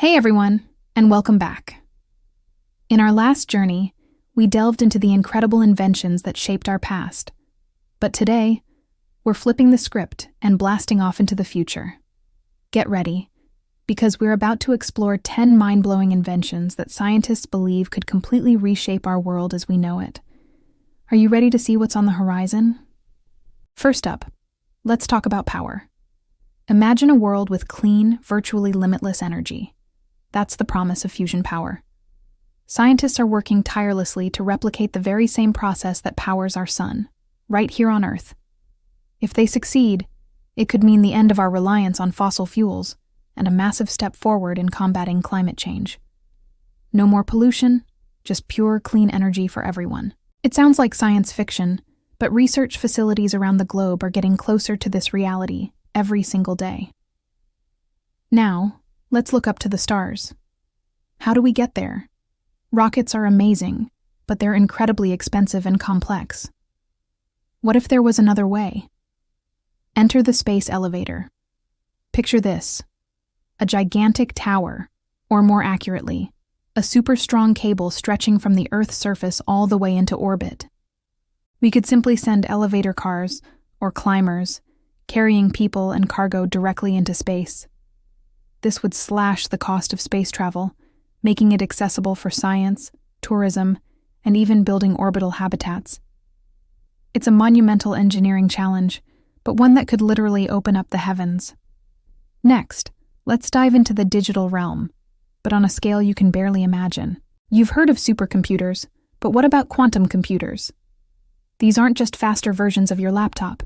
Hey everyone, and welcome back. In our last journey, we delved into the incredible inventions that shaped our past. But today, we're flipping the script and blasting off into the future. Get ready, because we're about to explore 10 mind-blowing inventions that scientists believe could completely reshape our world as we know it. Are you ready to see what's on the horizon? First up, let's talk about power. Imagine a world with clean, virtually limitless energy. That's the promise of fusion power. Scientists are working tirelessly to replicate the very same process that powers our sun, right here on Earth. If they succeed, it could mean the end of our reliance on fossil fuels and a massive step forward in combating climate change. No more pollution, just pure, clean energy for everyone. It sounds like science fiction, but research facilities around the globe are getting closer to this reality every single day. Now, let's look up to the stars. How do we get there? Rockets are amazing, but they're incredibly expensive and complex. What if there was another way? Enter the space elevator. Picture this: a gigantic tower, or more accurately, a super strong cable stretching from the Earth's surface all the way into orbit. We could simply send elevator cars, or climbers, carrying people and cargo directly into space. This would slash the cost of space travel, making it accessible for science, tourism, and even building orbital habitats. It's a monumental engineering challenge, but one that could literally open up the heavens. Next, let's dive into the digital realm, but on a scale you can barely imagine. You've heard of supercomputers, but what about quantum computers? These aren't just faster versions of your laptop.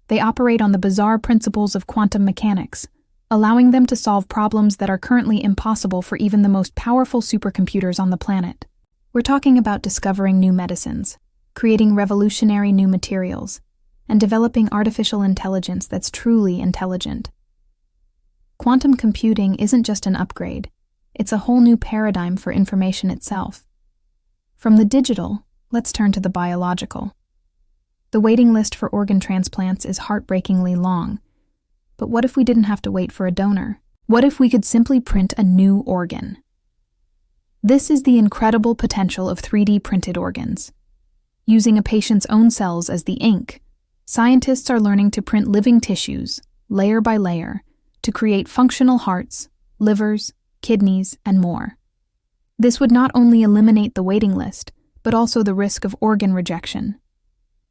They operate on the bizarre principles of quantum mechanics, allowing them to solve problems that are currently impossible for even the most powerful supercomputers on the planet. We're talking about discovering new medicines, creating revolutionary new materials, and developing artificial intelligence that's truly intelligent. Quantum computing isn't just an upgrade, it's a whole new paradigm for information itself. From the digital, let's turn to the biological. The waiting list for organ transplants is heartbreakingly long. But what if we didn't have to wait for a donor? What if we could simply print a new organ? This is the incredible potential of 3D printed organs. Using a patient's own cells as the ink, scientists are learning to print living tissues, layer by layer, to create functional hearts, livers, kidneys, and more. This would not only eliminate the waiting list, but also the risk of organ rejection.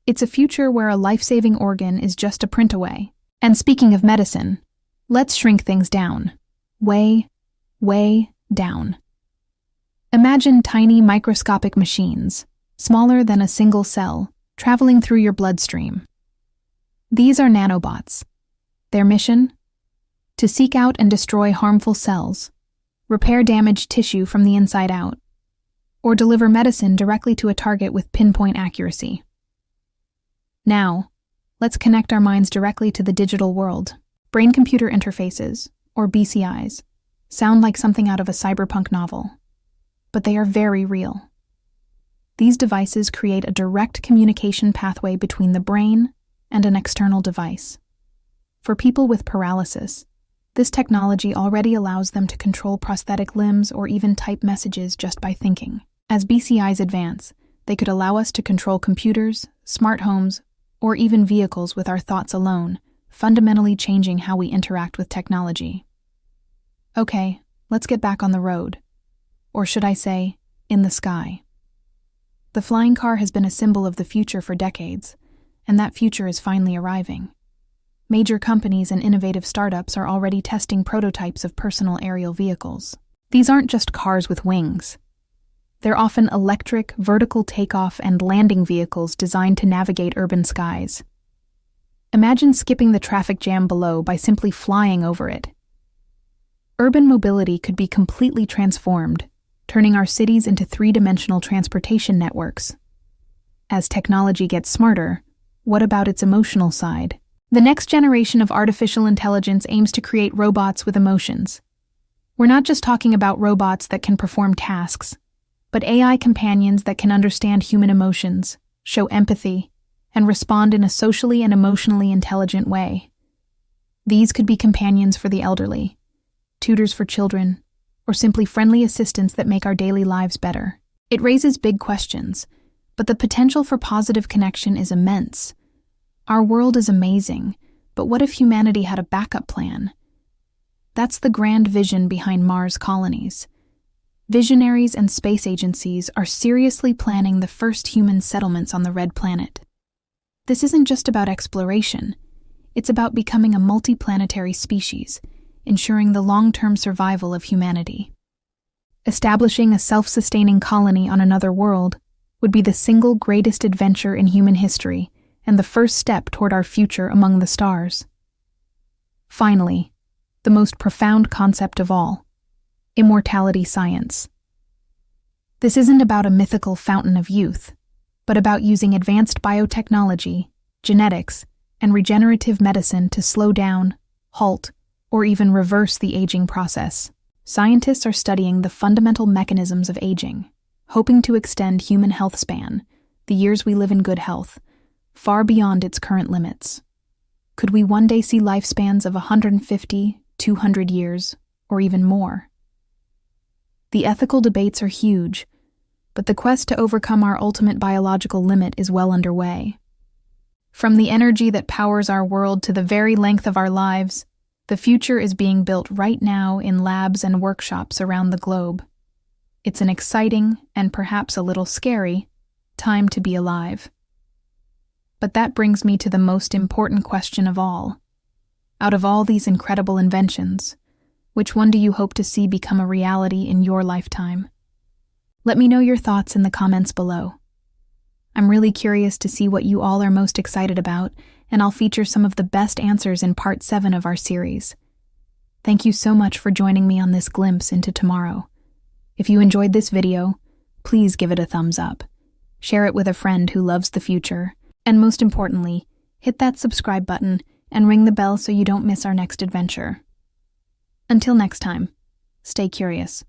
It's a future where a life-saving organ is just a print away. And speaking of medicine, let's shrink things down. Way down. Imagine tiny microscopic machines, smaller than a single cell, traveling through your bloodstream. These are nanobots. Their mission? To seek out and destroy harmful cells, repair damaged tissue from the inside out, or deliver medicine directly to a target with pinpoint accuracy. Now, let's connect our minds directly to the digital world. Brain-computer interfaces, or BCIs, sound like something out of a cyberpunk novel, but they are very real. These devices create a direct communication pathway between the brain and an external device. For people with paralysis, this technology already allows them to control prosthetic limbs or even type messages just by thinking. As BCIs advance, they could allow us to control computers, smart homes, or even vehicles with our thoughts alone, fundamentally changing how we interact with technology. Okay, let's get back on the road. Or should I say, in the sky. The flying car has been a symbol of the future for decades, and that future is finally arriving. Major companies and innovative startups are already testing prototypes of personal aerial vehicles. These aren't just cars with wings. They're often electric, vertical takeoff and landing vehicles designed to navigate urban skies. Imagine skipping the traffic jam below by simply flying over it. Urban mobility could be completely transformed, turning our cities into three-dimensional transportation networks. As technology gets smarter, what about its emotional side? The next generation of artificial intelligence aims to create robots with emotions. We're not just talking about robots that can perform tasks, but AI companions that can understand human emotions, show empathy, and respond in a socially and emotionally intelligent way. These could be companions for the elderly, tutors for children, or or simply friendly assistants that make our daily lives better. It raises big questions, but the potential for positive connection is immense. Our world is amazing, but what if humanity had a backup plan? That's the grand vision behind Mars colonies. Visionaries and space agencies are seriously planning the first human settlements on the Red Planet. This isn't just about exploration. It's about becoming a multiplanetary species, ensuring the long-term survival of humanity. Establishing a self-sustaining colony on another world would be the single greatest adventure in human history and the first step toward our future among the stars. Finally, the most profound concept of all: immortality science. This isn't about a mythical fountain of youth, but about using advanced biotechnology, genetics, and regenerative medicine to slow down, halt, or even reverse the aging process. Scientists are studying the fundamental mechanisms of aging, hoping to extend human health span, the years we live in good health, far beyond its current limits. Could we one day see lifespans of 150, 200 years, or even more? The ethical debates are huge, but the quest to overcome our ultimate biological limit is well underway. From the energy that powers our world to the very length of our lives, the future is being built right now in labs and workshops around the globe. It's an exciting, and perhaps a little scary, time to be alive. But that brings me to the most important question of all. Out of all these incredible inventions, which one do you hope to see become a reality in your lifetime? Let me know your thoughts in the comments below. I'm really curious to see what you all are most excited about, and I'll feature some of the best answers in Part 7 of our series. Thank you so much for joining me on this glimpse into tomorrow. If you enjoyed this video, please give it a thumbs up. Share it with a friend who loves the future, and most importantly, hit that subscribe button and ring the bell so you don't miss our next adventure. Until next time, stay curious.